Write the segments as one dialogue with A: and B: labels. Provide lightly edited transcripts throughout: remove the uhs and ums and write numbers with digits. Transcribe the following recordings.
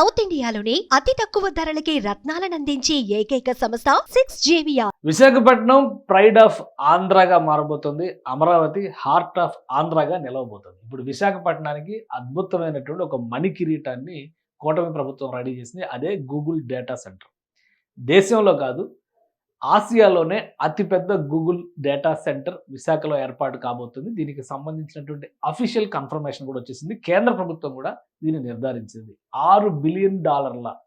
A: South ఇండియాలోనే అతి తక్కువ ధరలకి రత్నాలను అందించే ఏకైక సంస్థ 6JVR.
B: విశాఖపట్నం ప్రైడ్ ఆఫ్ ఆంధ్రాగా మారబోతుంది. అమరావతి హార్ట్ ఆఫ్ ఆంధ్రాగా నిలవబోతుంది. ఇప్పుడు విశాఖపట్నానికి అద్భుతమైనటువంటి ఒక మణి కిరీటాన్ని కూటమి ప్రభుత్వం రెడీ చేసింది. అదే గూగుల్ డేటా సెంటర్. దేశంలో కాదు, ఆసియాలోనే అతిపెద్ద గూగుల్ డేటా సెంటర్ విశాఖలో ఏర్పాటు కాబోతుంది. దీనికి సంబంధించినటువంటి అఫీషియల్ కన్ఫర్మేషన్ కూడా వచ్చేసింది. కేంద్ర ప్రభుత్వం కూడా దీన్ని నిర్ధారించింది. $6 బిలియన్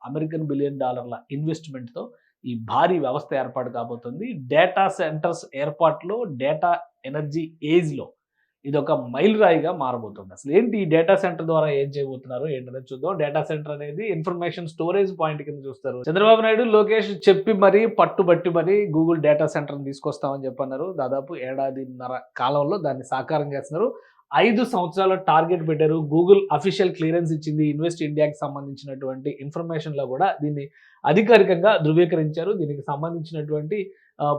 B: అమెరికన్ బిలియన్ డాలర్ల ఇన్వెస్ట్మెంట్తో ఈ భారీ వ్యవస్థ ఏర్పాటు కాబోతుంది. డేటా సెంటర్స్ ఏర్పాటులో, డేటా ఎనర్జీ ఏజ్లో ఇది ఒక మైలురాయిగా మారబోతుంది. అసలు ఏంటి ఈ డేటా సెంటర్ ద్వారా ఏం చేయబోతున్నారు ఏంటనేది చూద్దాం. డేటా సెంటర్ అనేది ఇన్ఫర్మేషన్ స్టోరేజ్ పాయింట్ కింద చూస్తారు. చంద్రబాబు నాయుడు, లోకేష్ చెప్పి మరీ పట్టుబట్టి మరీ గూగుల్ డేటా సెంటర్ని తీసుకొస్తామని చెప్పన్నారు. దాదాపు ఏడాదిన్నర కాలంలో దాన్ని సాకారం చేస్తున్నారు. 5 సంవత్సరాల టార్గెట్ పెట్టారు. గూగుల్ అఫీషియల్ క్లియరెన్స్ ఇచ్చింది. ఇన్వెస్ట్ ఇండియాకి సంబంధించినటువంటి ఇన్ఫర్మేషన్లో కూడా దీన్ని అధికారికంగా ధృవీకరించారు. దీనికి సంబంధించినటువంటి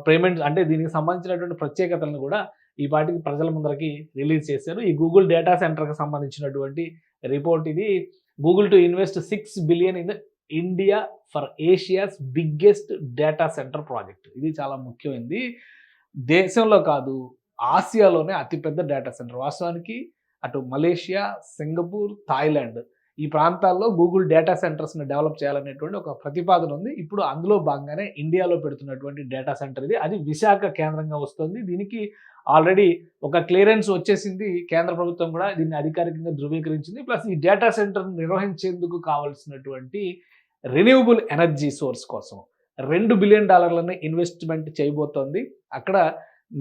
B: పేమెంట్ అంటే దీనికి సంబంధించినటువంటి ప్రత్యేకతలను కూడా ఈ పాటికి ప్రజల ముందరకి రిలీజ్ చేశారు. ఈ గూగుల్ డేటా సెంటర్కి సంబంధించినటువంటి రిపోర్ట్ ఇది. Google to invest $6 billion in India for Asia's biggest data centre project. ఇది చాలా ముఖ్యమైనది. దేశంలో కాదు, ఆసియాలోనే అతిపెద్ద డేటా సెంటర్. వాస్తవానికి అటు మలేషియా, సింగపూర్, థాయిలాండ్ ఈ ప్రాంతాల్లో గూగుల్ డేటా సెంటర్స్ని డెవలప్ చేయాలనేటువంటి ఒక ప్రతిపాదన ఉంది. ఇప్పుడు అందులో భాగంగానే ఇండియాలో పెడుతున్నటువంటి డేటా సెంటర్ ఇది. అది విశాఖ కేంద్రంగా వస్తుంది. దీనికి ఆల్రెడీ ఒక క్లియరెన్స్ వచ్చేసింది. కేంద్ర ప్రభుత్వం కూడా దీన్ని అధికారికంగా ధృవీకరించింది. ప్లస్ ఈ డేటా సెంటర్ నిర్వహించేందుకు కావాల్సినటువంటి రెన్యూవబుల్ ఎనర్జీ సోర్స్ కోసం $2 బిలియన్ ఇన్వెస్ట్మెంట్ చేయబోతోంది. అక్కడ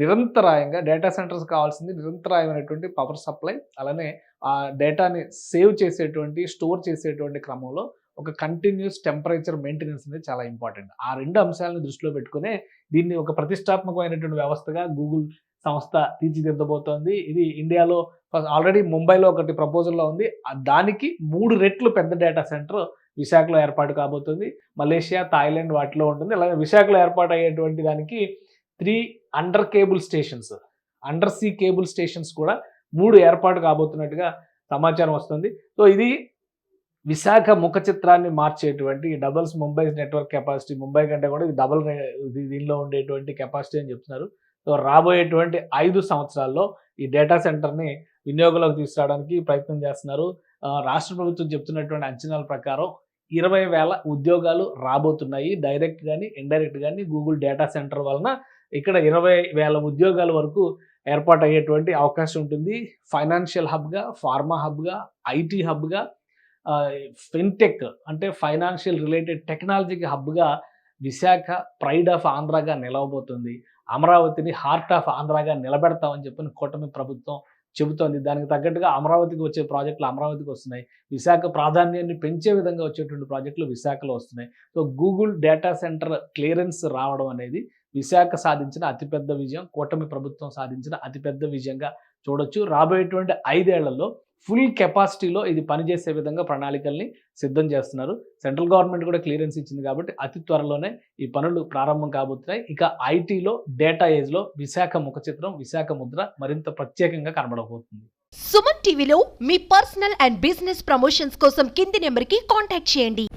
B: నిరంతరాయంగా డేటా సెంటర్స్ కావాల్సింది నిరంతరాయమైనటువంటి పవర్ సప్లై, అలానే ఆ డేటాని సేవ్ చేసేటువంటి, స్టోర్ చేసేటువంటి క్రమంలో ఒక కంటిన్యూస్ టెంపరేచర్ మెయింటెనెన్స్ అనేది చాలా ఇంపార్టెంట్. ఆ 2 అంశాలను దృష్టిలో పెట్టుకునే దీన్ని ఒక ప్రతిష్టాత్మకమైనటువంటి వ్యవస్థగా గూగుల్ సంస్థ తీర్చిదిద్దబోతోంది. ఇది ఇండియాలో ఆల్రెడీ ముంబైలో ఒకటి ప్రపోజల్లో ఉంది. దానికి 3 రెట్లు పెద్ద డేటా సెంటర్ విశాఖలో ఏర్పాటు కాబోతుంది. మలేషియా, థాయిలాండ్ వాటిలో ఉంటుంది. అలాగే విశాఖలో ఏర్పాటు అయ్యేటువంటి దానికి 3 అండర్ సీ కేబుల్ స్టేషన్స్ కూడా 3 ఏర్పాటు కాబోతున్నట్టుగా సమాచారం వస్తుంది. సో ఇది విశాఖ ముఖ చిత్రాన్ని మార్చేటువంటి doubles Mumbai network capacity. Mumbai కంటే కూడా ఇది డబల్ దీనిలో ఉండేటువంటి కెపాసిటీ అని చెప్తున్నారు. సో రాబోయేటువంటి 5 సంవత్సరాల్లో ఈ డేటా సెంటర్ని వినియోగంలోకి తీసుకురావడానికి ప్రయత్నం చేస్తున్నారు. రాష్ట్ర ప్రభుత్వం చెప్తున్నటువంటి అంచనాల ప్రకారం 20,000 ఉద్యోగాలు రాబోతున్నాయి. డైరెక్ట్ కానీ ఇండైరెక్ట్ కానీ గూగుల్ డేటా సెంటర్ వలన ఇక్కడ 20,000 ఉద్యోగాల వరకు ఏర్పాటు అయ్యేటువంటి అవకాశం ఉంటుంది. ఫైనాన్షియల్ హబ్గా, ఫార్మా హబ్గా, ఐటీ హబ్గా, ఫిన్టెక్ అంటే ఫైనాన్షియల్ రిలేటెడ్ టెక్నాలజీకి హబ్గా విశాఖ ప్రైడ్ ఆఫ్ ఆంధ్రాగా నిలవబోతుంది. అమరావతిని హార్ట్ ఆఫ్ ఆంధ్రాగా నిలబెడతామని చెప్పిన కూటమి ప్రభుత్వం చెబుతోంది. దానికి తగ్గట్టుగా అమరావతికి వచ్చే ప్రాజెక్టులు అమరావతికి వస్తున్నాయి. విశాఖ ప్రాధాన్యాన్ని పెంచే విధంగా వచ్చేటువంటి ప్రాజెక్టులు విశాఖలో వస్తున్నాయి. So Google data centre clearance రావడం అనేది విశాఖ సాధించిన అతిపెద్ద విజయం, కూటమి ప్రభుత్వం సాధించిన అతిపెద్ద విజయంగా చూడొచ్చు. రాబోయేటువంటి 5 ఏళ్లలో ఫుల్ కెపాసిటీలో ఇది పనిచేసే విధంగా ప్రణాళికల్ని సిద్ధం చేస్తున్నారు. సెంట్రల్ గవర్నమెంట్ కూడా క్లియరెన్స్ ఇచ్చింది కాబట్టి అతి త్వరలోనే ఈ పనులు ప్రారంభం కాబోతున్నాయి. ఇక ఐటీలో, డేటా ఏజ్లో విశాఖ ముఖ చిత్రం, విశాఖ ముద్ర మరింత ప్రత్యేకంగా కనబడబోతుంది.
A: సుమన్ టీవీలో మీ పర్సనల్ అండ్ బిజినెస్ ప్రమోషన్స్ కోసం కింది నెంబర్కి కాంటాక్ట్ చేయండి.